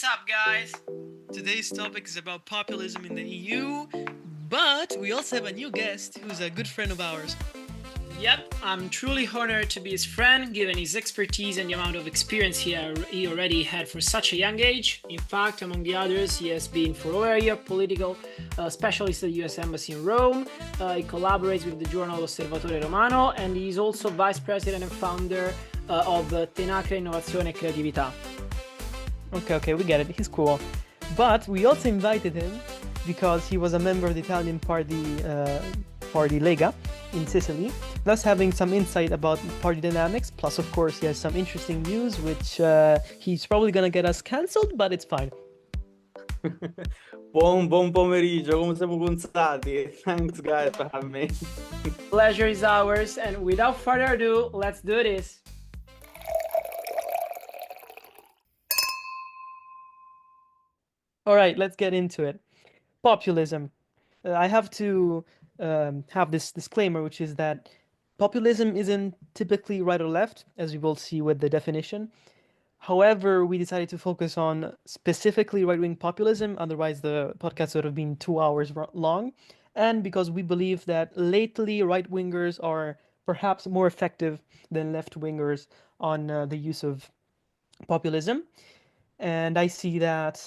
What's up, guys? Today's topic is about populism in the EU, but we also have a new guest who's a good friend of ours. Yep, I'm truly honored to be his friend, given his expertise and the amount of experience he already had for such a young age. In fact, among the others, he has been for over a year political specialist at the US Embassy in Rome. He collaborates with the journal Osservatore Romano, and he's also vice president and founder of Tenacre Innovazione e Creatività. Okay, we get it. He's cool. But we also invited him because he was a member of the Italian party Lega in Sicily, thus having some insight about party dynamics. Plus, of course, he has some interesting views, which he's probably gonna get us cancelled, but it's fine. Buon pomeriggio, come siamo punzati? Thanks guys for having me. Pleasure is ours, and without further ado, let's do this. All right, let's get into it. Populism. I have to have this disclaimer, which is that populism isn't typically right or left, as we will see with the definition. However, we decided to focus on specifically right-wing populism, otherwise the podcast would have been 2 hours long, and because we believe that lately right-wingers are perhaps more effective than left-wingers on the use of populism. And I see that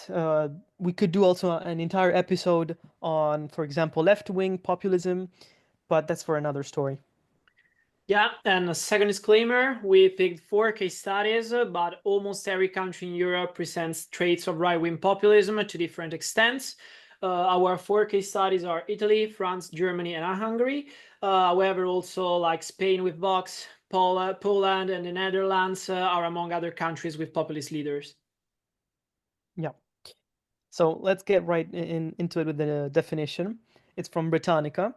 we could do also an entire episode on, for example, left-wing populism, but that's for another story. Yeah, and a second disclaimer, we picked 4 case studies, but almost every country in Europe presents traits of right-wing populism to different extents. Our 4 case studies are Italy, France, Germany, and Hungary. However, also like Spain with Vox, Poland, and the Netherlands are among other countries with populist leaders. Yeah. So let's get right into it with the definition. It's from Britannica.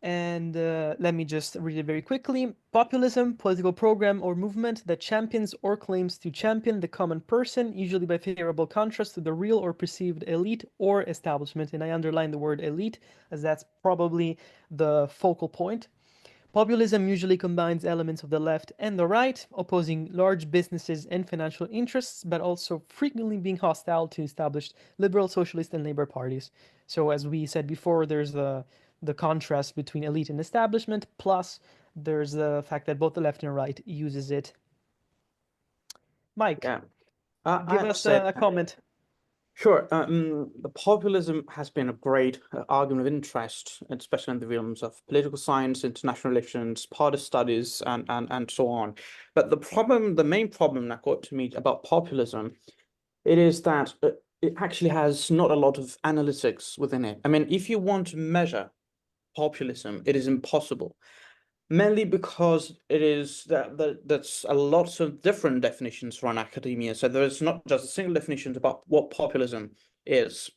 And let me just read it very quickly. Populism, political program or movement that champions or claims to champion the common person, usually by favorable contrast to the real or perceived elite or establishment. And I underline the word elite, as that's probably the focal point. Populism usually combines elements of the left and the right, opposing large businesses and financial interests, but also frequently being hostile to established liberal, socialist, and labor parties. So, as we said before, there's the contrast between elite and establishment, plus there's the fact that both the left and right uses it. Mike, Yeah, give us a comment. Sure. The populism has been a great argument of interest, especially in the realms of political science, international relations, party studies, and so on. But the main problem, according to me, about populism, it is that it actually has not a lot of analytics within it. I mean, if you want to measure populism, it is impossible. Mainly because it is that's a lot of different definitions from academia. So there is not just a single definition about what populism is.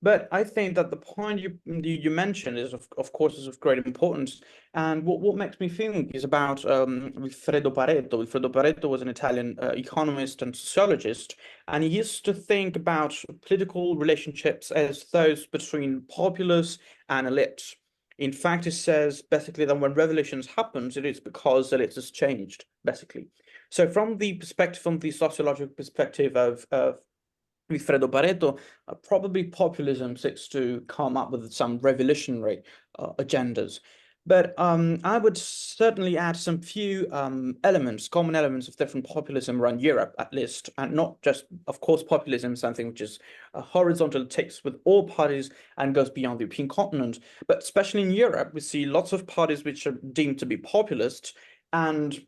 But I think that the point you mentioned is of course is of great importance. And what makes me think is about Wilfredo Pareto. Wilfredo Pareto was an Italian economist and sociologist, and he used to think about political relationships as those between populace and elite. In fact, it says basically that when revolutions happens, it is because the elite has changed, basically. So from the sociological perspective of Wilfredo Pareto, probably populism seeks to come up with some revolutionary agendas. But I would certainly add some few common elements of different populism around Europe, at least, and not just, of course, populism, something which is horizontal, takes with all parties and goes beyond the European continent. But especially in Europe, we see lots of parties which are deemed to be populist, and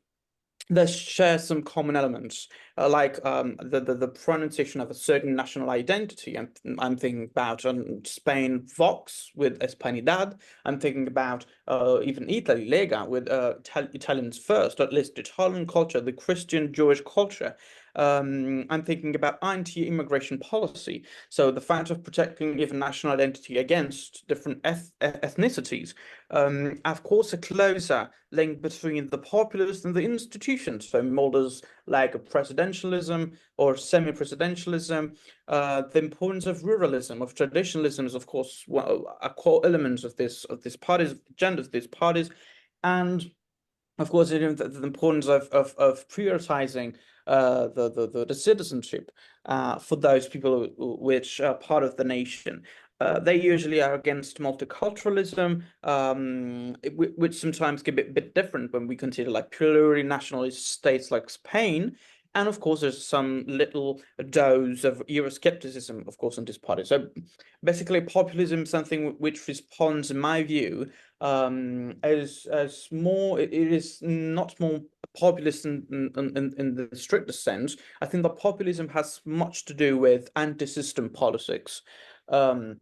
they share some common elements, like the pronunciation of a certain national identity. I'm thinking about Spain, Vox with Hispanidad. I'm thinking about even Italy, Lega with Italians first, or at least Italian culture, the Christian Jewish culture. I'm thinking about anti-immigration policy. So the fact of protecting even national identity against different ethnicities. Of course, a closer link between the populace and the institutions, so models like presidentialism or semi-presidentialism. The importance of ruralism, of traditionalism, is of course a core element of this party's agenda, of these parties, and of course, the importance of prioritizing the citizenship for those people which are part of the nation. They usually are against multiculturalism, which sometimes can be a bit different when we consider like plurinationalist states like Spain. And of course, there's some little dose of Euroscepticism, of course, in this party. So basically, populism is something which responds, in my view, as more, it is not more populist in the strictest sense. I think that populism has much to do with anti-system politics. Um,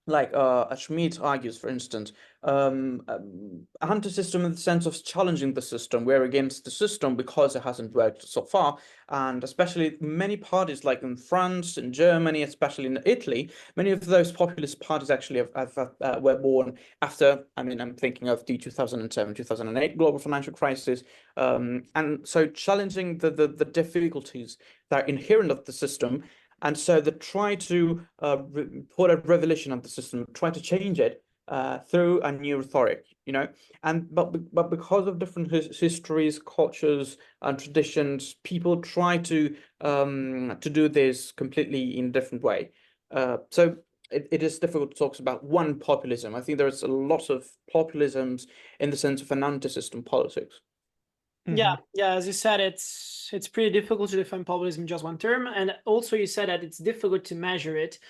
as Schmidt argues, for instance, anti-system in the sense of challenging the system. We're against the system because it hasn't worked so far, and especially many parties, like in France, in Germany, especially in Italy, many of those populist parties actually were born after. I mean, I'm thinking of the 2007, 2008 global financial crisis, and so challenging the difficulties that are inherent of the system. And so they try to put a revolution of the system, try to change it through a new rhetoric, and but because of different histories, cultures, and traditions, people try to do this completely in a different way. So it is difficult to talk about one populism. I think there's a lot of populisms in the sense of an anti-system politics. Yeah, as you said, it's pretty difficult to define populism in just one term, and also you said that it's difficult to measure it.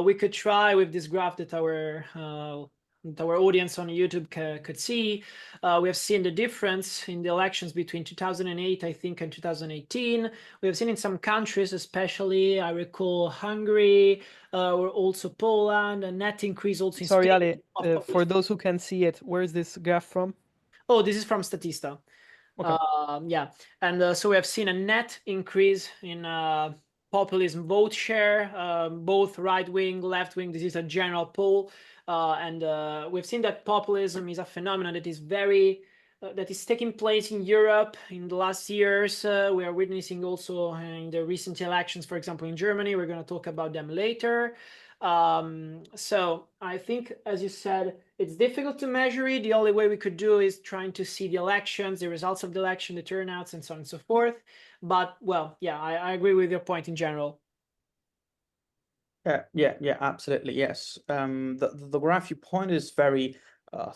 We could try with this graph that our audience on YouTube could see. We have seen the difference in the elections between 2008, I think, and 2018. We have seen in some countries, especially, I recall Hungary, or also Poland, a net increase also in Sorry, Spain. Ale, for those who can see it, where is this graph from? Oh, this is from Statista. Okay. Yeah, and so we have seen a net increase in populism vote share, both right wing, left wing. This is a general poll, and we've seen that populism is a phenomenon that is that is taking place in Europe in the last years. We are witnessing also in the recent elections, for example, in Germany. We're going to talk about them later. So I think, as you said, it's difficult to measure it. The only way we could do is trying to see the elections, the results of the election, the turnouts, and so on and so forth. But, well, yeah, I agree with your point in general. Yeah, absolutely, yes. The graph you point is very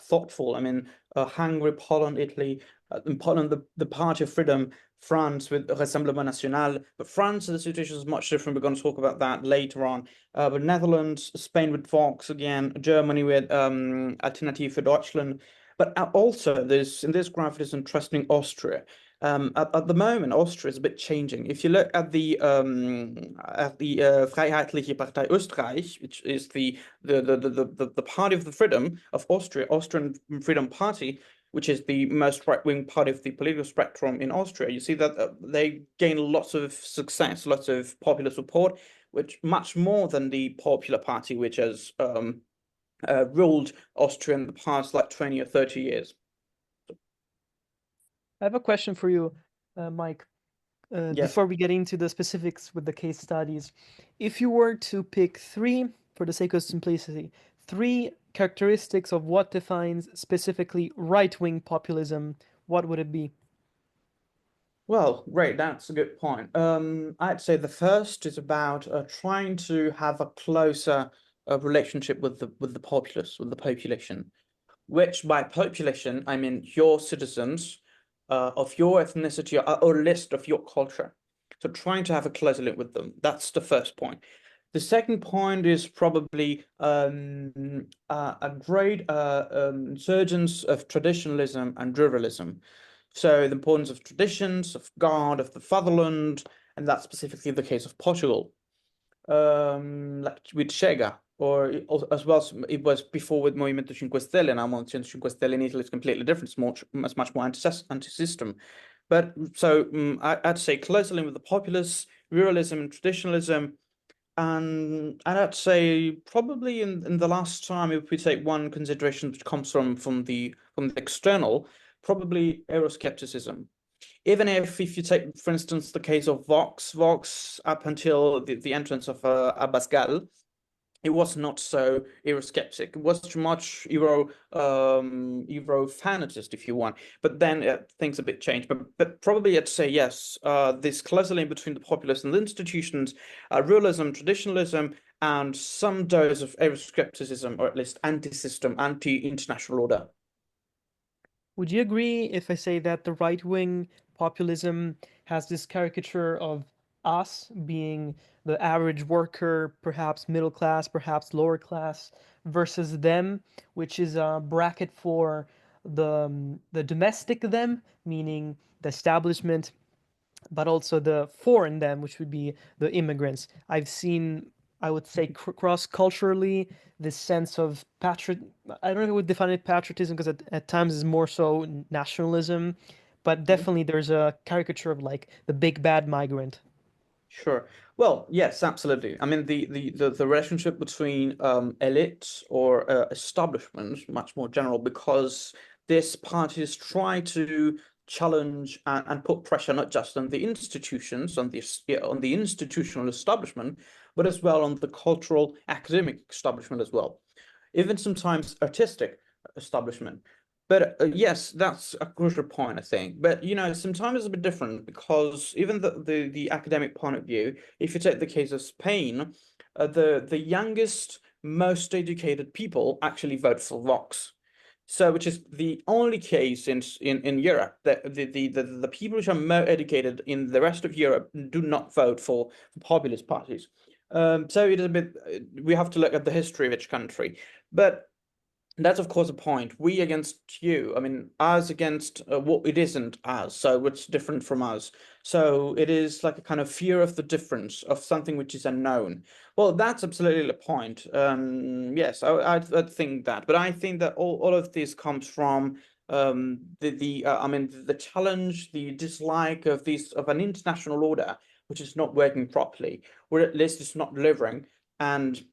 thoughtful. I mean, Hungary, Poland, Italy, in Poland, the Party of Freedom, France with Rassemblement National, but France, the situation is much different. We're going to talk about that later on. But Netherlands, Spain with Vox again, Germany with Alternative für Deutschland. But also, in this graph, it is interesting Austria. At the moment, Austria is a bit changing. If you look at the Freiheitliche Partei Österreich, which is the party of the freedom of Austria, Austrian Freedom Party, which is the most right-wing part of the political spectrum in Austria, you see that they gain lots of success, lots of popular support, which much more than the Popular Party, which has ruled Austria in the past like 20 or 30 years. I have a question for you, Mike. Yes. Before we get into the specifics with the case studies, if you were to pick three, for the sake of simplicity, three characteristics of what defines specifically right-wing populism, what would it be? Well, great, that's a good point. I'd say the first is about trying to have a closer relationship with the populace, with the population, which by population, I mean your citizens of your ethnicity or list of your culture. So trying to have a closer link with them. That's the first point. The second point is probably a great insurgence of traditionalism and ruralism. So the importance of traditions, of God, of the fatherland, and that's specifically the case of Portugal. Like with Chega, or as well as it was before with Movimento 5 Stelle. Now Movimento 5 Stelle in Italy is completely different. It's much more anti-system. But so I'd say closely with the populace, ruralism, and traditionalism. And I'd say probably in the last time, if we take one consideration which comes from the external, probably Euroscepticism. Even if you take, for instance, the case of Vox up until the entrance of Abascal, it was not so Eurosceptic. It was too much Euro fanatist, if you want. But then things a bit changed. But probably I'd say yes. This closer link between the populace and the institutions, realism, traditionalism, and some dose of Euroscepticism, or at least anti-system, anti-international order. Would you agree if I say that the right wing populism has this caricature of us being the average worker, perhaps middle class, perhaps lower class, versus them, which is a bracket for the domestic them, meaning the establishment, but also the foreign them, which would be the immigrants. I've seen, I would say, cross-culturally, this sense of I don't know if I would define it patriotism because at times it's more so nationalism, but definitely there's a caricature of like the big bad migrant. Sure. Well, yes, absolutely. I mean, the relationship between elite or establishment, much more general, because these parties try to challenge and put pressure not just on the institutions, on the institutional establishment, but as well on the cultural academic establishment as well, even sometimes artistic establishment. But yes, that's a crucial point, I think. But sometimes it's a bit different because even the academic point of view, if you take the case of Spain, the youngest, most educated people actually vote for Vox. So, which is the only case in Europe that the people which are more educated in the rest of Europe do not vote for populist parties. So it is a bit. We have to look at the history of each country, but that's of course a point. We against you. I mean, us against what it isn't us. So what's different from us. So it is like a kind of fear of the difference of something which is unknown. Well, that's absolutely the point. Yes, I'd think that, but I think that all of this comes from I mean the challenge, the dislike of an international order which is not working properly, or at least it's not delivering, and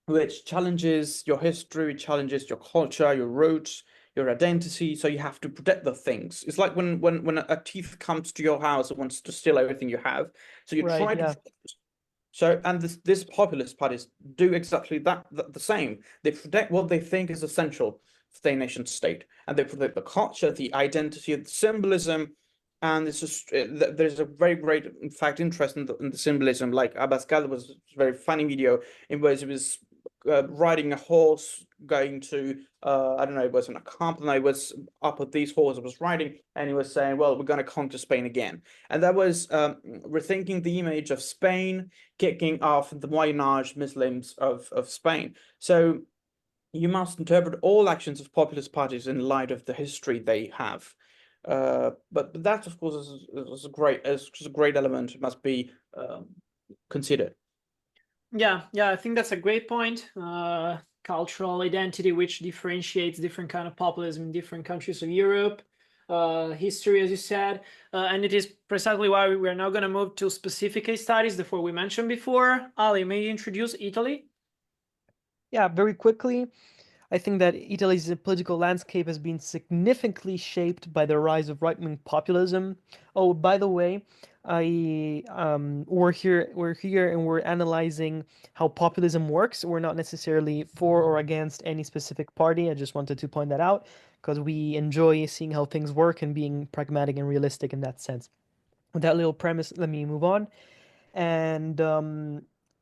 which challenges your history, challenges your culture, your roots, your identity. So you have to protect the things. It's like when a thief comes to your house and wants to steal everything you have. So you Right, try to yeah. protect it. So and this populist parties do exactly that the same. They protect what they think is essential for their nation state, and they protect the culture, the identity, the symbolism. And it's just there's a very great, in fact, interest in the symbolism. Like Abascal was a very funny video in which he was riding a horse going to I don't know, it was in a camp, and I was up with these horses I was riding, and he was saying, well, we're going to conquer Spain again. And that was rethinking the image of Spain, kicking off the Moyen-Age Muslims of Spain. So you must interpret all actions of populist parties in light of the history they have. But that, of course, is a great element. It must be considered. Yeah, I think that's a great point. Cultural identity, which differentiates different kind of populism in different countries of Europe. History, as you said, and it is precisely why we are now going to move to specific case studies, the four we mentioned before. Ali, may you introduce Italy? Yeah, very quickly. I think that Italy's political landscape has been significantly shaped by the rise of right-wing populism. Oh, by the way, we're here and we're analyzing how populism works. We're not necessarily for or against any specific party. I just wanted to point that out because we enjoy seeing how things work and being pragmatic and realistic in that sense. With that little premise, let me move on. And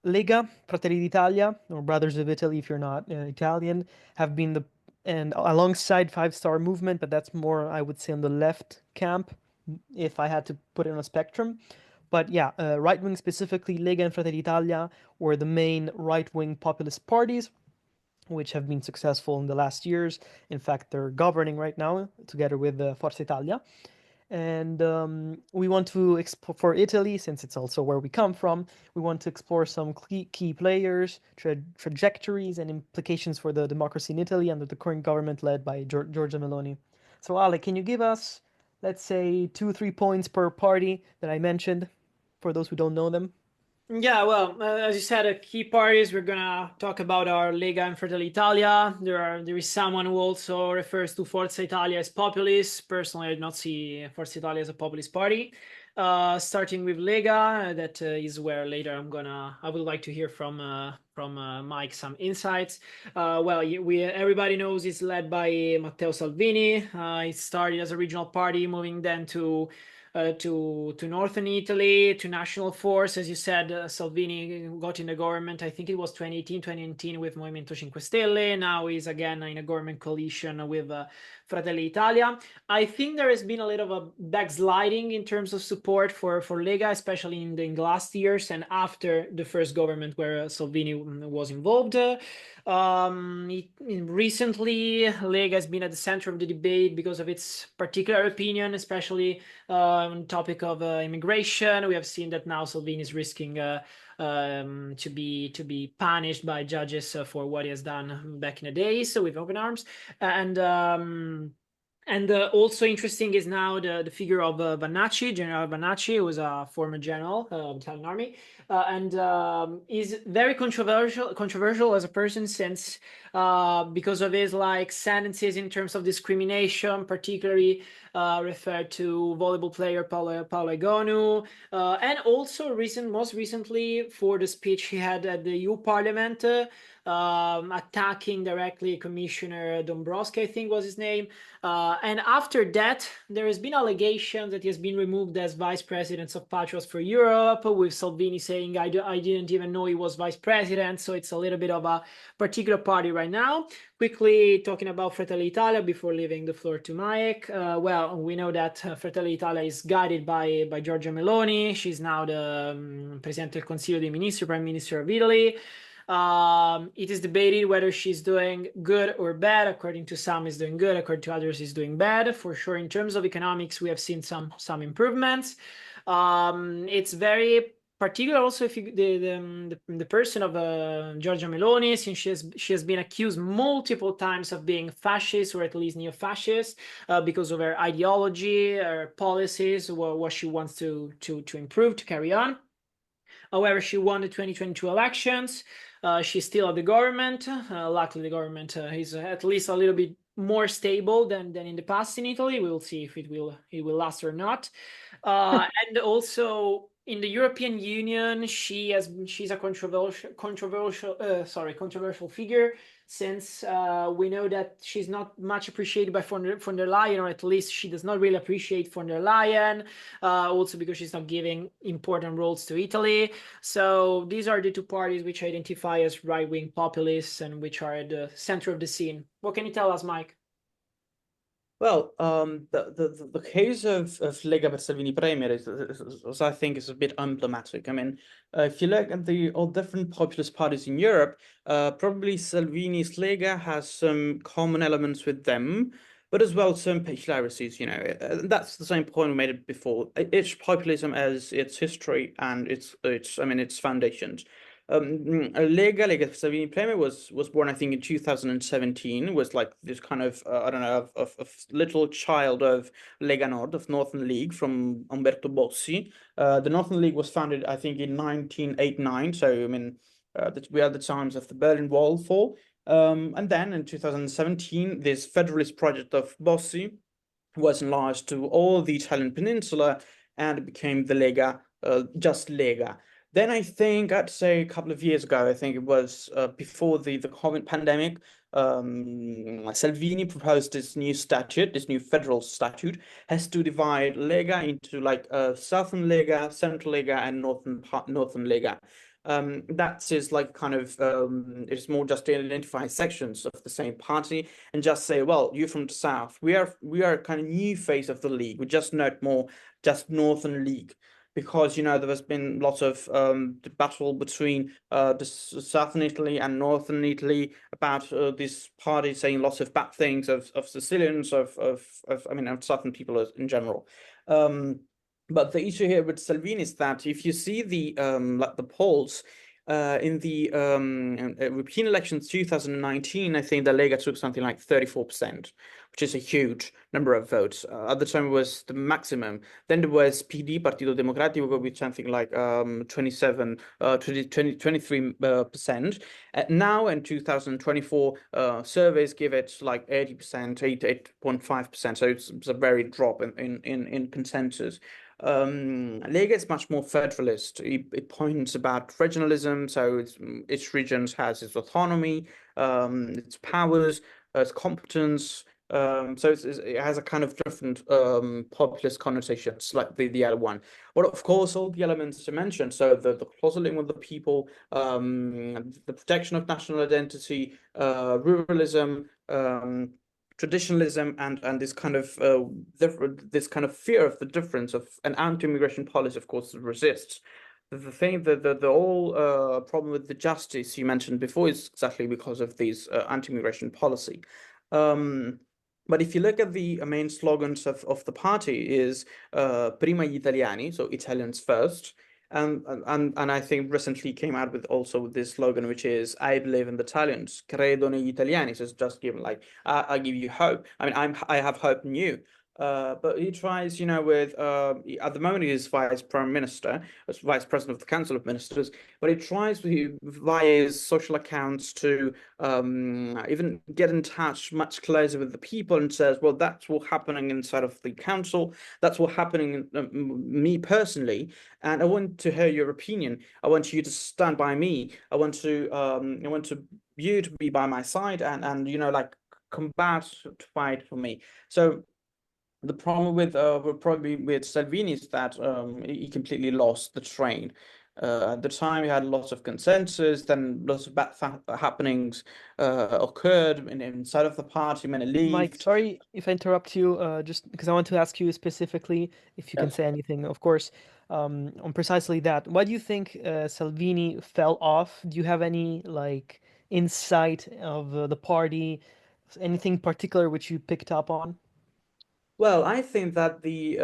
Lega, Fratelli d'Italia, or Brothers of Italy if you're not Italian, have been and alongside Five Star Movement, but that's more, I would say, on the left camp, if I had to put it on a spectrum. But yeah, right wing specifically, Lega and Fratelli d'Italia were the main right wing populist parties, which have been successful in the last years. In fact, they're governing right now together with Forza Italia. And we want to explore for Italy, since it's also where we come from, we want to explore some key players, trajectories, and implications for the democracy in Italy under the current government led by Giorgia Meloni. So, Ale, can you give us, let's say, 2-3 points per party that I mentioned for those who don't know them? Yeah, well, as you said, key parties. We're gonna talk about our Lega and Fratelli Italia. There is someone who also refers to Forza Italia as populist. Personally, I do not see Forza Italia as a populist party. Starting with Lega, that is where later I would like to hear from Mike some insights. Well, everybody knows it's led by Matteo Salvini. It started as a regional party, moving then to northern Italy, to National Force. As you said, Salvini got in the government, I think it was 2018, 2019 with Movimento 5 Stelle. Now he's again in a government coalition with Fratelli Italia. I think there has been a little of a backsliding in terms of support for Lega, especially in the last years and after the first government where Salvini was involved. Recently, Lega has been at the center of the debate because of its particular opinion, especially on the topic of immigration. We have seen that now Salvini is risking to be punished by judges for what he has done back in the days with open arms. And also interesting is now the figure of Vannacci, General Vannacci, who was a former general of the Italian army, and is very controversial as a person since because of his sentences in terms of discrimination, particularly referred to volleyball player Paolo Egonu, and also most recently for the speech he had at the EU Parliament, attacking directly Commissioner Dombrovskis, I think was his name. And after that, there has been allegations that he has been removed as vice president of Patriots for Europe, with Salvini saying, I didn't even know he was vice president. So it's a little bit of a particular party right now. Quickly talking about Fratelli Italia before leaving the floor to Mike. Well, we know that Fratelli Italia is guided by Giorgia Meloni. She's now the Presidente del Consiglio dei Ministri, Prime Minister of Italy. It is debated whether she's doing good or bad. According to some, is doing good. According to others, is doing bad. For sure, in terms of economics, we have seen some improvements. It's very particular also if the person of Giorgia Meloni, since she has been accused multiple times of being fascist or at least neo-fascist because of her ideology, her policies, what she wants to improve, to carry on. However, she won the 2022 elections. She's still at the government. Luckily, the government is at least a little bit more stable than in the past in Italy. We will see if it will last or not. And also in the European Union, she's a controversial figure, since we know that she's not much appreciated by von der Leyen, or at least she does not really appreciate von der Leyen, also because she's not giving important roles to Italy. So these are the two parties which identify as right-wing populists and which are at the center of the scene. What can you tell us, Mike? Well, the case of Lega per Salvini Premier is, I think, is a bit emblematic. I mean, if you look at all different populist parties in Europe, probably Salvini's Lega has some common elements with them, but as well some peculiarities. That's the same point we made it before. Each populism has its history and its foundations. Lega Salvini Premier was born, I think, in 2017. Was like this kind of I don't know of little child of Lega Nord, of Northern League, from Umberto Bossi. The Northern League was founded, I think, in 1989. So I mean, we are the times of the Berlin Wall fall. And then in 2017, this federalist project of Bossi was enlarged to all the Italian peninsula, and it became the Lega, just Lega. Then I think I'd say a couple of years ago, I think it was before the COVID pandemic, Salvini proposed this new statute, this new federal statute, has to divide Lega into Southern Lega, Central Lega, and Northern Lega. That is like kind of it's more just to identify sections of the same party and just say, well, you're from the south. We are kind of new face of the league. We just not more just Northern League, because there has been lots of the battle between the southern Italy and northern Italy about this party saying lots of bad things of Sicilians, of southern people in general. But the issue here with Salvini is that if you see the polls, In the European elections 2019, I think the Lega took something like 34%, which is a huge number of votes. At the time, it was the maximum. Then there was PD, Partito Democratico, with something like 23%. Now in 2024, surveys give it like 80%, 8.5%. So it's a very drop in consensus. Lega is much more federalist. It points about regionalism, so each region has its autonomy, its powers, its competence. So it has a kind of different populist connotations like the other one. But of course, all the elements you mentioned, so the closer link with the people, the protection of national identity, ruralism, traditionalism, and this kind of this kind of fear of the difference of an anti-immigration policy, of course, resists. The thing that the whole problem with the justice you mentioned before is exactly because of these anti-immigration policy. But if you look at the main slogans of the party is prima gli italiani, so Italians first. And I think recently came out with also this slogan, which is I believe in the Italians, credo negli italiani. So it's just given like I give you hope. I mean, I have hope in you. But he tries, with at the moment he is vice prime minister, as vice president of the Council of Ministers, but he tries via his social accounts to even get in touch much closer with the people and says, well, that's what's happening inside of the council. That's what's happening me personally. And I want to hear your opinion. I want you to stand by me. I want you to be by my side and like combat to fight for me. So the problem with probably with Salvini is that he completely lost the train. At the time, he had lots of consensus. Then lots of bad happenings occurred inside of the party. Many Mike, left. sorry if I interrupt you, just because I want to ask you specifically if you can Yes. say anything, of course, on precisely that. Why do you think Salvini fell off? Do you have any like insight of the party, anything particular which you picked up on? Well, I think that the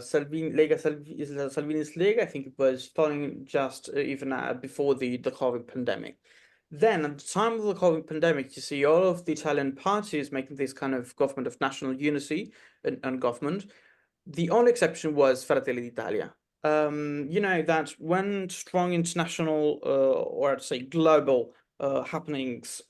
Salvini's Lega, I think it was starting just even before the COVID pandemic. Then, at the time of the COVID pandemic, you see all of the Italian parties making this kind of government of national unity and government. The only exception was Fratelli d'Italia. That when strong international or I'd say global happenings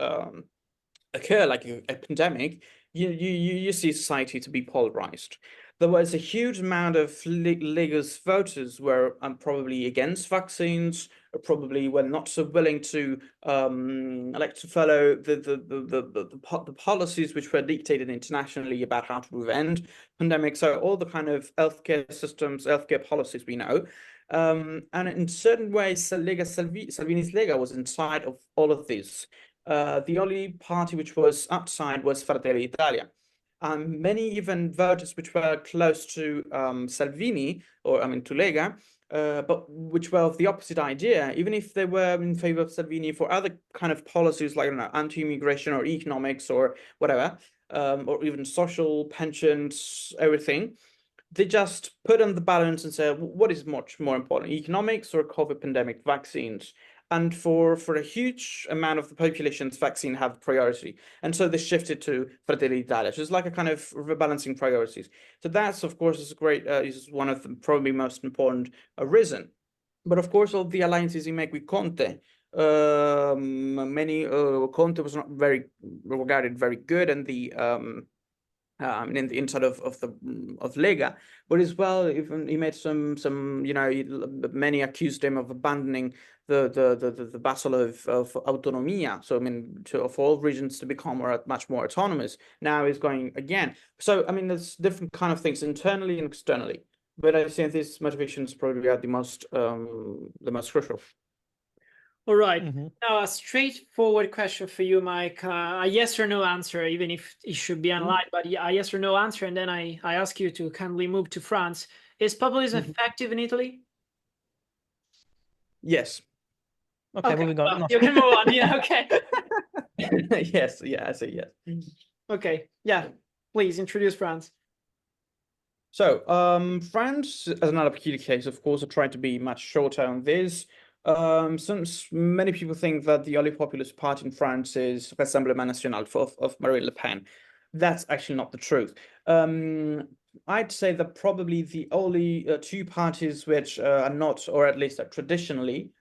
occur, like a pandemic, you see society to be polarized. There was a huge amount of Lega's voters were probably against vaccines, or probably were not so willing to like to follow the policies which were dictated internationally about how to prevent pandemics. So all the kind of healthcare systems, healthcare policies we know. And in certain ways, Salvini's Lega was inside of all of this. The only party which was outside was Fratelli d'Italia. Many even voters which were close to Salvini, or I mean to Lega, but which were of the opposite idea, even if they were in favor of Salvini for other kind of policies like, I don't know, anti-immigration or economics or whatever, or even social pensions, everything. They just put on the balance and say, what is much more important, economics or COVID pandemic vaccines? And for a huge amount of the population's vaccine have priority. And so they shifted to Fratelli d'Italia. So it's like a kind of rebalancing priorities. So that's, of course, is great, is one of the probably most important reason. But of course, all the alliances he make with Conte, Conte was not very regarded very good, and the in the inside of Lega, but as well, even he made some many accused him of abandoning the battle of autonomia. So I mean, for all regions to become much more autonomous. Now he's going again. So I mean, there's different kind of things internally and externally. But I think these motivations probably are the most crucial. All right. Mm-hmm. Now, a straightforward question for you, Mike. A yes or no answer, even if it should be online, but a yes or no answer. And then I ask you to kindly move to France. Is populism effective in Italy? Yes. Okay, moving on. Well, No. you can move on. Yeah, okay. Yes, yeah, I say yes. Okay, yeah. Please introduce France. So, France, as another peculiar case, of course, I tried to be much shorter on this. Since many people think that the only populist party in France is Rassemblement National of Marine Le Pen, that's actually not the truth. I'd say that probably the only two parties which are not, or at least are traditionally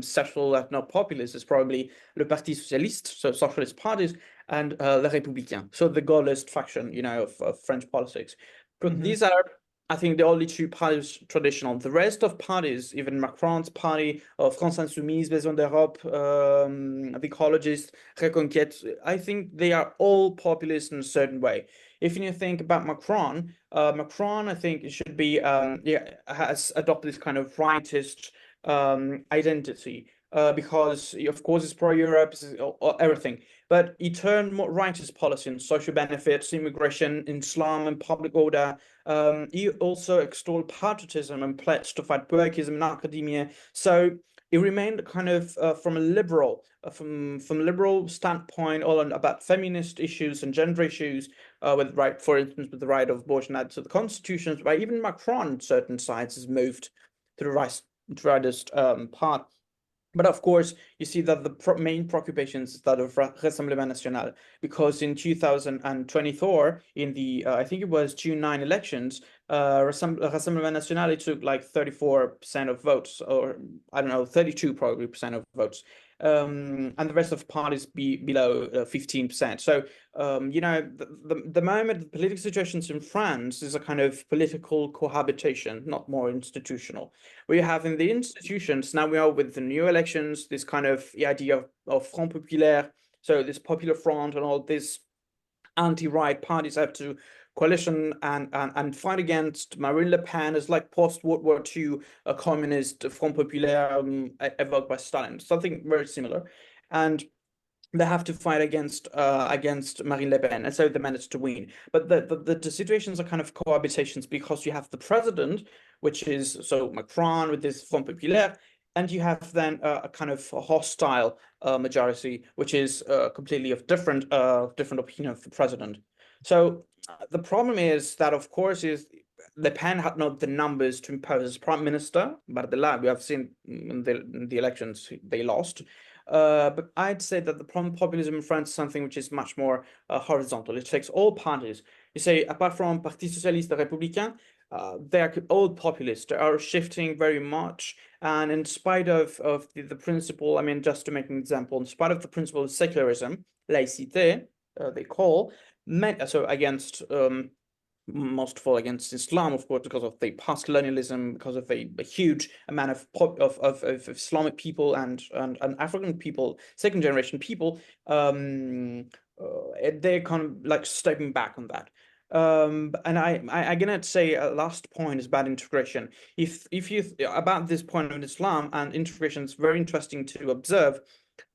settled at not populist, is probably Le Parti Socialiste, so socialist parties, and Les Républicains, so the Gaullist faction, of French politics. But these are, I think, the only two parties traditional. The rest of parties, even Macron's party, France Insoumise, Maison d'Europe, the ecologists, Reconquête, I think they are all populist in a certain way. If you think about Macron, I think it should be, has adopted this kind of rightist identity. Because of course it's pro-Europe, everything, but he turned more rightist policy on social benefits, immigration, Islam, and public order. He also extolled patriotism and pledged to fight Burkism in academia. So he remained kind of from a liberal, from liberal standpoint, all about feminist issues and gender issues, with right, for instance, with the right of abortion added to the constitutions. But even Macron, certain sides, has moved to the rightist part. But of course, you see that the main preoccupations is that of Rassemblement National, because in 2024, in the I think it was June 9 elections, Rassemblement National took like 34% of votes, or I don't know, 32 probably percent of votes, and the rest of parties below 15%. So the moment the political situations in France is a kind of political cohabitation, not more institutional. We have in the institutions now, we are with the new elections, this kind of the idea of Front Populaire, so this Popular Front and all these anti-right parties have to coalition and fight against Marine Le Pen as like post-World War II, a communist Front Populaire evoked by Stalin, something very similar. And they have to fight against Marine Le Pen, and so they managed to win. But the situations are kind of cohabitations, because you have the president, which is so Macron with this Front Populaire, and you have then a kind of hostile majority, which is completely of different opinion of the president. So the problem is that, of course, is Le Pen had not the numbers to impose as prime minister, but we have seen in the elections they lost. But I'd say that the populism in France is something which is much more horizontal. It takes all parties. You say, apart from Parti Socialiste Républicain, they are all populist. They are shifting very much. And in spite of the principle, I mean, just to make an example, in spite of the principle of secularism, laïcité, they call, so against most of all against Islam, of course, because of the past colonialism, because of a huge amount of Islamic people and African people, second generation people, they're kind of like stepping back on that. And I gonna say a last point is about integration. If you about this point of Islam and integration, it's very interesting to observe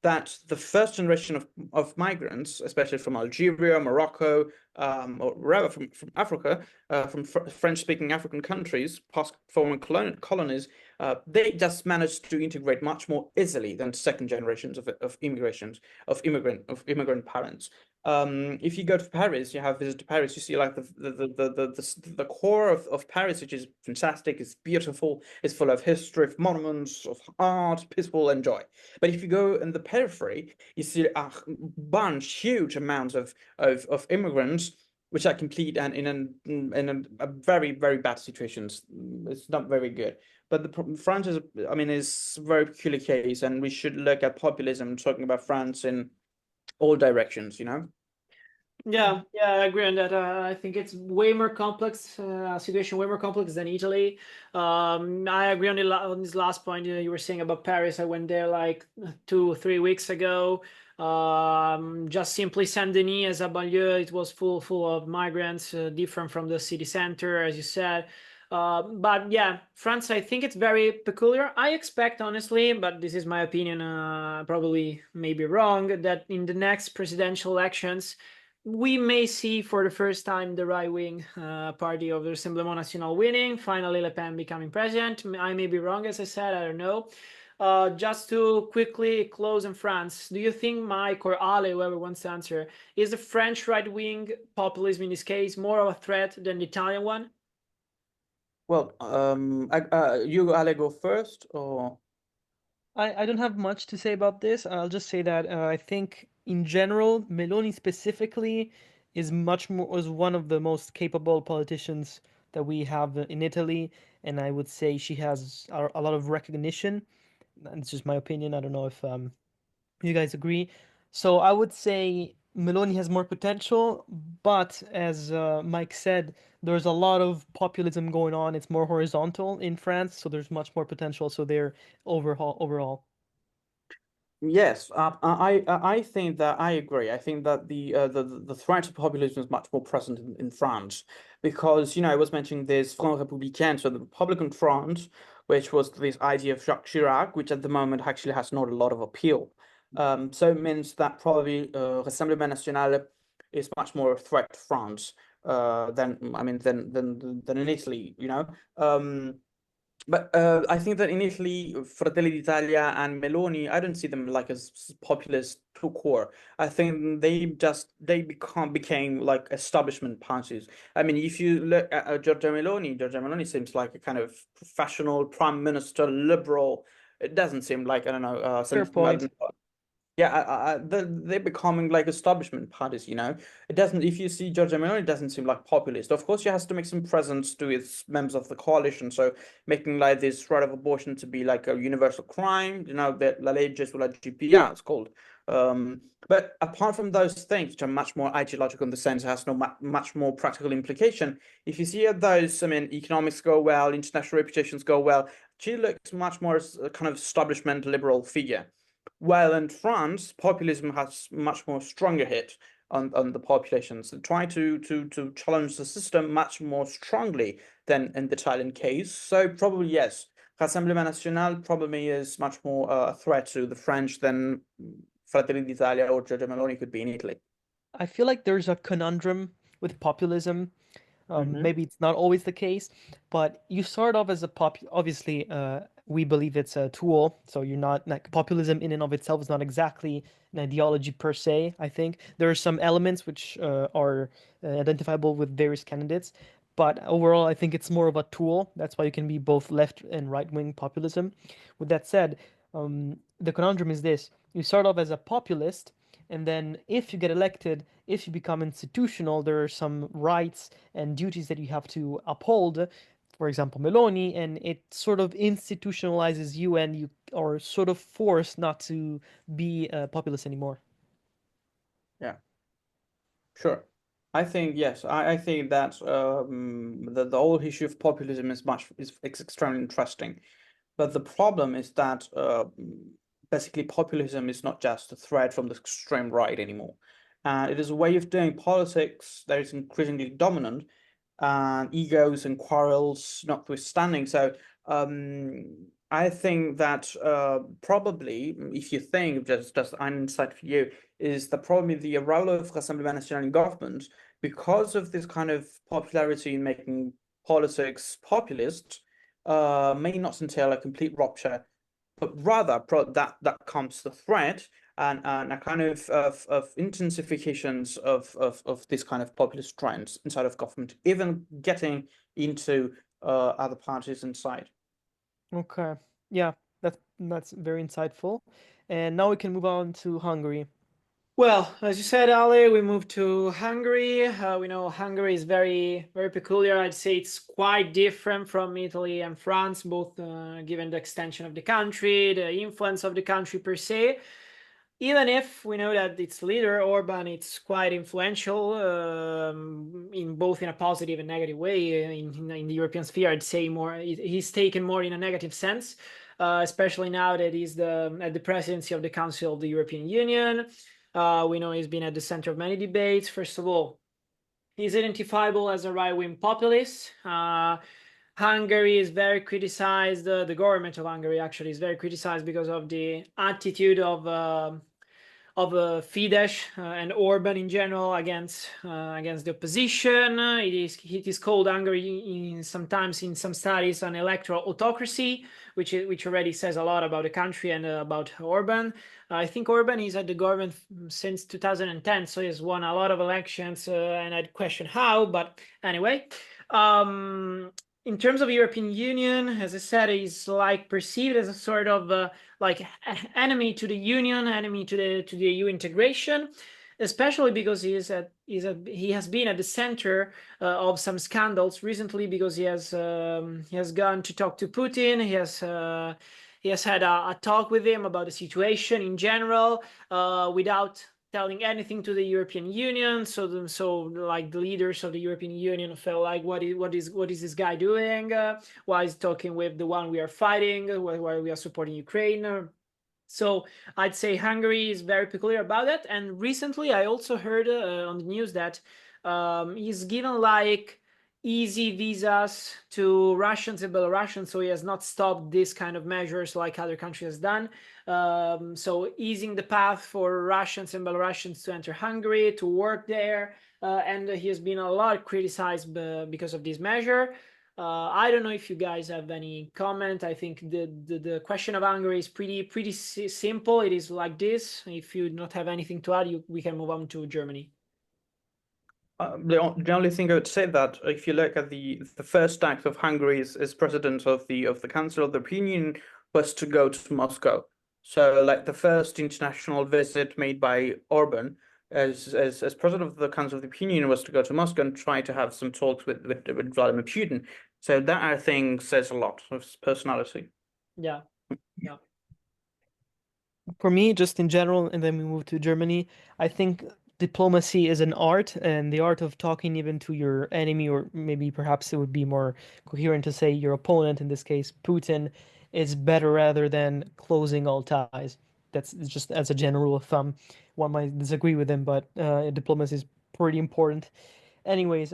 that the first generation of migrants, especially from Algeria, Morocco, or rather from Africa, from French-speaking African countries, past former colonies, they just managed to integrate much more easily than second generations of immigrant parents. If you go to Paris, you have visited Paris, you see like the core of Paris, which is fantastic, it's beautiful, it's full of history, of monuments, of art, peaceful and joy. But if you go in the periphery, you see a huge amounts of immigrants, which are complete and in a very, very bad situations. It's not very good. But France is, I mean, is a very peculiar case, and we should look at populism, talking about France in all directions, Yeah, I agree on that. I think it's way more complex, situation way more complex than Italy. I agree on this last point you were saying about Paris. I went there like 2-3 weeks ago. Just simply Saint-Denis as a banlieue, it was full of migrants, different from the city center, as you said. But yeah, France, I think it's very peculiar. I expect, honestly, but this is my opinion, probably maybe wrong, that in the next presidential elections, we may see for the first time the right-wing party of the Rassemblement National winning, finally Le Pen becoming president. I may be wrong, as I said, I don't know. Just to quickly close in France, do you think, Mike or Ale, whoever wants to answer, is the French right-wing populism in this case more of a threat than the Italian one? Well, you, Ale, go first, or? I don't have much to say about this. I'll just say that I think in general, Meloni specifically is one of the most capable politicians that we have in Italy, and I would say she has a lot of recognition. And it's just my opinion. I don't know if you guys agree. So I would say Meloni has more potential, but as Mike said, there's a lot of populism going on. It's more horizontal in France, so there's much more potential. So they're overall. Yes, I think that I agree. I think that the threat to populism is much more present in France because I was mentioning this Front Républicain, so the Republican Front, which was this idea of Jacques Chirac, which at the moment actually has not a lot of appeal. So it means that probably Rassemblement National is much more a threat to France than I mean than in Italy, But I think that in Italy, Fratelli d'Italia and Meloni, I don't see them like as populist to core. I think they became like establishment parties. I mean, if you look at Giorgia Meloni seems like a kind of professional prime minister, liberal. It doesn't seem like I don't know Fair something. I don't point. know, yeah, they're becoming like establishment parties. It doesn't, if you see Giorgia Meloni, it doesn't seem like populist. Of course, she has to make some presence to its members of the coalition. So making like this right of abortion to be like a universal crime, that La legge sulla GPA, it's called. But apart from those things, which are much more ideological in the sense, it has no much more practical implication. If you see those, I mean, economics go well, international reputations go well, she looks much more as a kind of establishment liberal figure. While in France, populism has much more stronger hit on the populations. They try to challenge the system much more strongly than in the Italian case. So probably yes, Rassemblement National probably is much more a threat to the French than Fratelli d'Italia or Giorgia Meloni could be in Italy. I feel like there's a conundrum with populism. Hmm. Maybe it's not always the case, but you start off as a obviously, we believe it's a tool, so you're not like populism in and of itself is not exactly an ideology per se. I think there are some elements which are identifiable with various candidates, but overall, I think it's more of a tool. That's why you can be both left and right wing populism. With that said, the conundrum is this: you start off as a populist, and then if you get elected, if you become institutional, there are some rights and duties that you have to uphold. For example, Meloni, and it sort of institutionalizes you, and you are sort of forced not to be a populist anymore. Yeah, sure. I think yes. I think that the whole issue of populism is extremely interesting. But the problem is that basically populism is not just a threat from the extreme right anymore. And it is a way of doing politics that is increasingly dominant, and egos and quarrels notwithstanding. So I think that probably, if you think, just an insight for you, is that probably the role of Rassemblement National in government, because of this kind of popularity in making politics populist, may not entail a complete rupture, but rather that comes the threat and a kind of intensifications of this kind of populist trends inside of government, even getting into other parties inside. Okay. Yeah, that's very insightful. And now we can move on to Hungary. Well, as you said, Ali, we moved to Hungary. We know Hungary is very, very peculiar. I'd say it's quite different from Italy and France, both given the extension of the country, the influence of the country per se. Even if we know that its leader, Orban, it's quite influential in both in a positive and negative way in the European sphere, I'd say more he's taken more in a negative sense, especially now that he's at the presidency of the Council of the European Union. We know he's been at the center of many debates. First of all, he's identifiable as a right-wing populist. Hungary is very criticized. The government of Hungary actually is very criticized because of the attitude of Fidesz and Orban in general against the opposition. It is called Hungary sometimes in some studies an electoral autocracy, which already says a lot about the country and about Orban. I think Orban is at the government since 2010, so he's won a lot of elections, and I'd question how, but anyway. in terms of European Union, as I said, he's like perceived as a sort of like enemy to the Union, enemy to the EU integration, especially because he has been at the center of some scandals recently, because he has gone to talk to Putin. He has had a talk with him about the situation in general, without telling anything to the European Union. So like the leaders of the European Union felt like, what is this guy doing? Why is he talking with the one we are fighting? Why we are supporting Ukraine? So I'd say Hungary is very peculiar about that. And recently I also heard on the news that he's given like easy visas to Russians and Belarusians, so he has not stopped this kind of measures like other countries has done. So easing the path for Russians and Belarusians to enter Hungary, to work there, and he has been a lot criticized because of this measure. I don't know if you guys have any comment. I think the question of Hungary is pretty simple. It is like this. If you don't have anything to add, we can move on to Germany. The only thing I would say that if you look at the first act of Hungary as president of the Council of the European Union was to go to Moscow. So like the first international visit made by Orban as president of the Council of the European Union was to go to Moscow and try to have some talks with Vladimir Putin. So that, I think, says a lot of his personality. Yeah. Yeah. For me, just in general, and then we move to Germany, I think diplomacy is an art, and the art of talking even to your enemy, or maybe perhaps it would be more coherent to say your opponent, in this case, Putin, is better rather than closing all ties. That's just as a general rule of thumb. One might disagree with him, but diplomacy is pretty important. Anyways,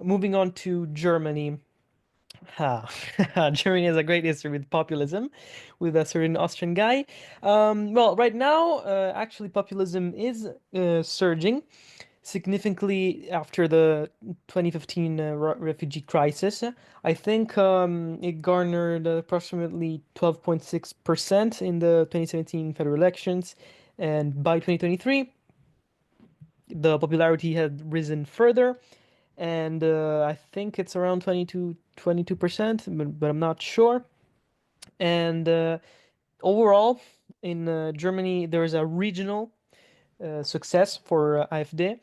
moving on to Germany. Ha. Germany has a great history with populism, with a certain Austrian guy. Well, right now, actually, populism is surging significantly after the 2015 refugee crisis. I think it garnered approximately 12.6% in the 2017 federal elections, and by 2023, the popularity had risen further, and I think it's around 22%, but I'm not sure. And overall, in Germany, there is a regional success for AfD,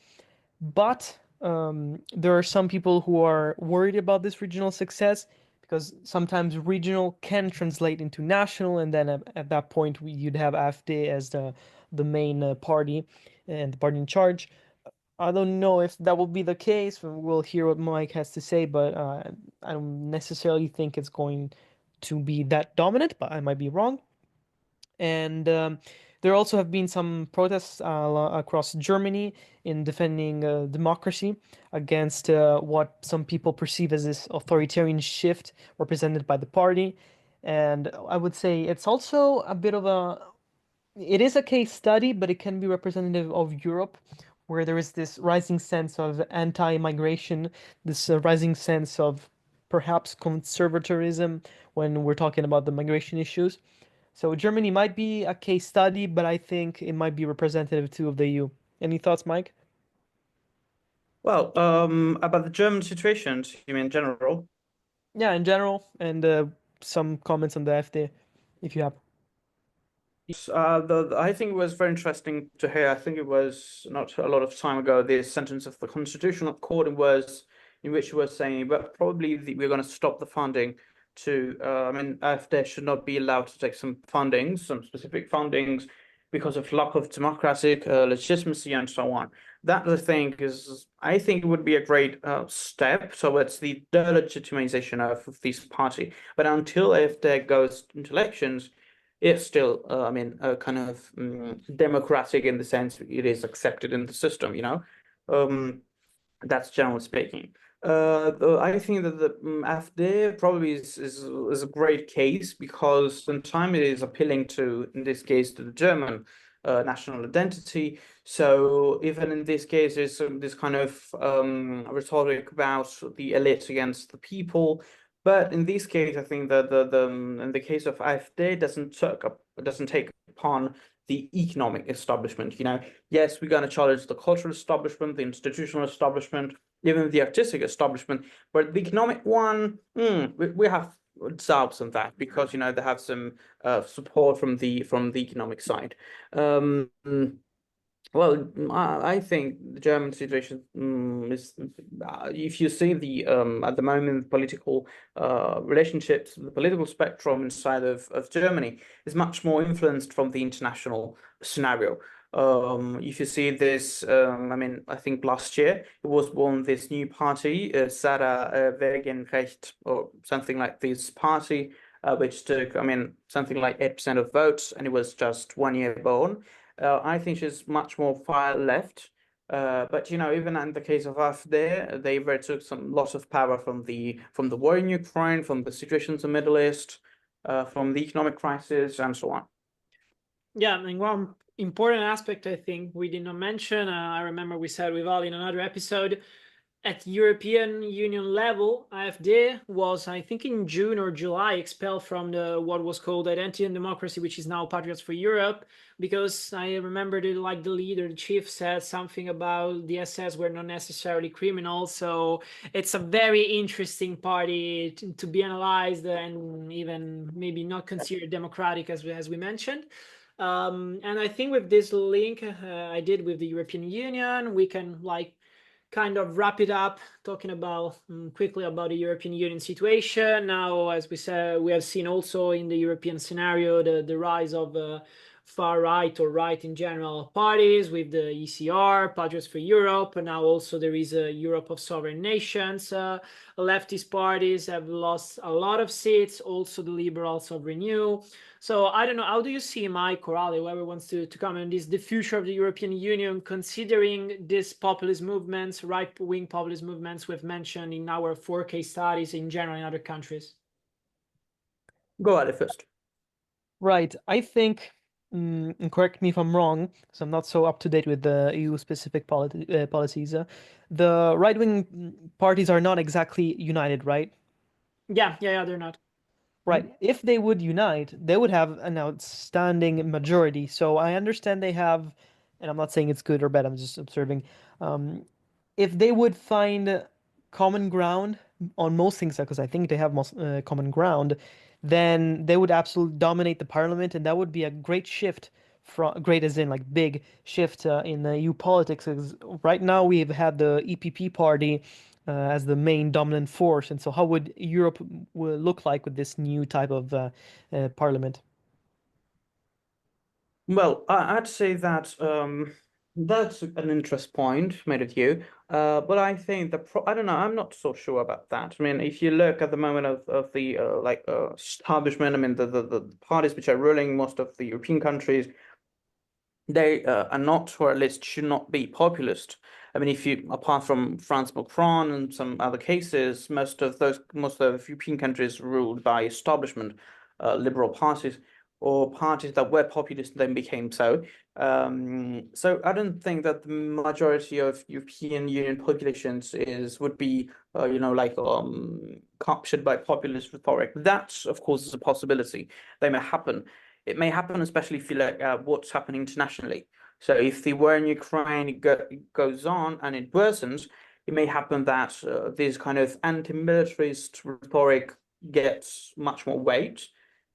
but there are some people who are worried about this regional success because sometimes regional can translate into national, and then at that point you'd have AfD as the main party and the party in charge. I don't know if that will be the case. We'll hear what Mike has to say, but I don't necessarily think it's going to be that dominant, but I might be wrong. And there also have been some protests across Germany in defending democracy against what some people perceive as this authoritarian shift represented by the party. And I would say it's also a bit of it is a case study, but it can be representative of Europe, where there is this rising sense of anti-migration, this rising sense of perhaps conservatism when we're talking about the migration issues. So Germany might be a case study, but I think it might be representative too of the EU. Any thoughts, Mike? Well, about the German situations, you mean in general? Yeah, in general, and some comments on the AfD, if you have. I think it was very interesting to hear. I think it was not a lot of time ago. The sentence of the Constitutional Court was in which it was saying, but probably we're going to stop the funding to. I mean, AfD should not be allowed to take some fundings, some specific fundings, because of lack of democratic legitimacy and so on. That I think it would be a great step towards the delegitimization of this party. But until AfD goes into elections, it's still, I mean, kind of democratic in the sense it is accepted in the system, you know. That's generally speaking. I think that the AfD probably is a great case because sometimes it is appealing to, in this case, to the German national identity. So even in this case, there's this kind of rhetoric about the elite against the people. But in this case, I think that in the case of AfD doesn't take upon the economic establishment. You know, yes, we're going to challenge the cultural establishment, the institutional establishment, even the artistic establishment. But the economic one, we have doubts on that because they have some support from the economic side. Well, I think the German situation is, if you see the at the moment political relationships, the political spectrum inside of Germany is much more influenced from the international scenario. If you see this, I mean, I think last year it was born this new party, Sarah Wegenrecht, or something like this party, which took, I mean, something like 8% of votes, and it was just 1 year born. I think she's much more far left. But even in the case of AfD, they took some lots of power from the war in Ukraine, from the situations in the Middle East, from the economic crisis, and so on. Yeah, and one important aspect I think we did not mention, I remember we said with Ali in another episode, at European Union level, AfD was, I think in June or July, expelled from what was called Identity and Democracy, which is now Patriots for Europe, because I remember the leader, the chief, said something about the SS were not necessarily criminals. So it's a very interesting party to be analyzed and even maybe not considered democratic, as we mentioned. And I think with this link I did with the European Union, we can kind of wrap it up, talking about quickly about the European Union situation. Now, as we said, we have seen also in the European scenario the rise of far right or right in general parties with the ECR, Patriots for Europe, and now also there is a Europe of Sovereign Nations. Leftist parties have lost a lot of seats, also the Liberals of Renew. So I don't know, how do you see, Mike or Ali, whoever wants to comment on this, the future of the European Union, considering these populist movements, right-wing populist movements we've mentioned in our 4 case studies in general in other countries? Go Ali first. Right. I think, and correct me if I'm wrong, because I'm not so up to date with the EU-specific policies. The right-wing parties are not exactly united, right? Yeah, they're not. Right. If they would unite, they would have an outstanding majority. So I understand they have, and I'm not saying it's good or bad, I'm just observing. If they would find common ground on most things, because I think they have most common ground, then they would absolutely dominate the parliament, and that would be a great shift from great as in like big shift in the EU politics. Because right now we've had the EPP party as the main dominant force, and so how would Europe look like with this new type of parliament? Well, I'd say that that's an interest point made of you. But I think I don't know, I'm not so sure about that. I mean, if you look at the moment of the establishment, I mean the parties which are ruling most of the European countries, they are not, or at least should not be populist. I mean, if you, apart from France, Macron, and some other cases, most of European countries ruled by establishment, liberal parties, or parties that were populist then became so. So I don't think that the majority of European Union populations would be, captured by populist rhetoric. That, of course, is a possibility. They may happen. It may happen, especially if you look at what's happening internationally. So if the war in Ukraine goes on and it worsens, it may happen that this kind of anti-militarist rhetoric gets much more weight.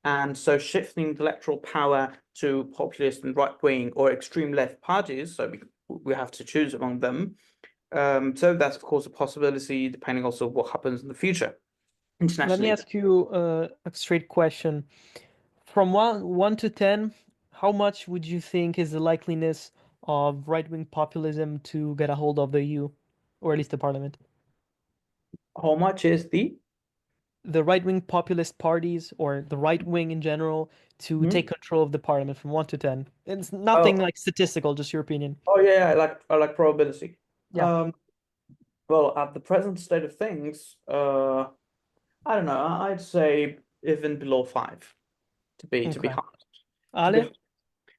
And so shifting intellectual power to populist and right-wing or extreme left parties, so we have to choose among them. So that's, of course, a possibility, depending also what happens in the future internationally. Let me ask you a straight question. From 1 to 10, how much would you think is the likeliness of right-wing populism to get a hold of the EU, or at least the parliament? How much is the right-wing populist parties or the right wing in general to take control of the parliament from 1 to 10? It's nothing like statistical, just your opinion. Oh yeah, I like probability. Yeah. Well, at the present state of things, I don't know. I'd say even below 5 to be Okay. honest. Ale?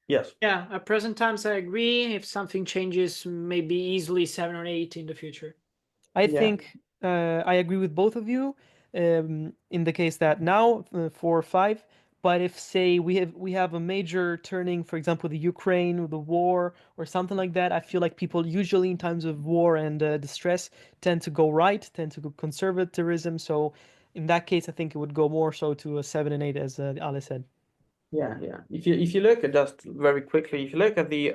Yes. Yeah, at present times I agree. If something changes, maybe easily 7 or 8 in the future. I think I agree with both of you in the case that now 4 or 5, But if, say, we have a major turning, for example, the Ukraine or the war or something like that, I feel like people usually in times of war and distress tend to go right, tend to go conservatism. So in that case, I think it would go more so to a 7 and 8, as Ale said. Yeah, yeah. If you look at, just very quickly, if you look at the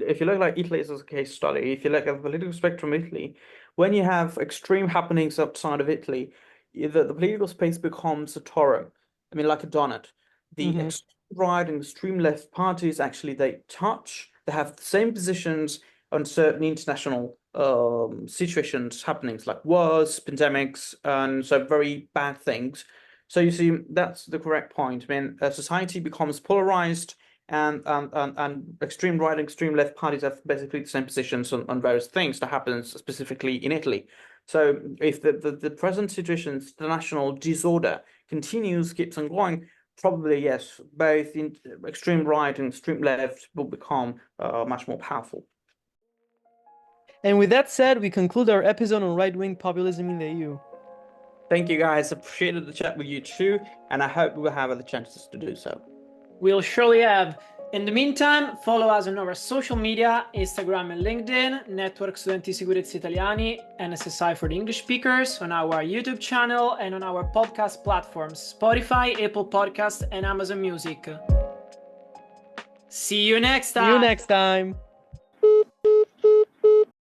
if you look like Italy as a case study, if you look at the political spectrum of Italy, when you have extreme happenings outside of Italy, the political space becomes a torrent. I mean, like a donut. The Mm-hmm. extreme right and extreme left parties actually they have the same positions on certain international situations, happenings like wars, pandemics, and so very bad things. So you see, that's the correct point. I mean, society becomes polarized, and extreme right and extreme left parties have basically the same positions on various things. That happens specifically in Italy. So if the present situation, the national disorder continues, keeps on going, probably yes, both in extreme right and extreme left will become much more powerful. And with that said, we conclude our episode on right-wing populism in the EU. Thank you guys. Appreciated the chat with you too, and I hope we will have other chances to do so. We'll surely have. In the meantime, follow us on our social media, Instagram and LinkedIn, Network Studenti Sicurezza Italiani, NSSI for the English speakers, on our YouTube channel, and on our podcast platforms, Spotify, Apple Podcasts, and Amazon Music. See you next time! See you next time!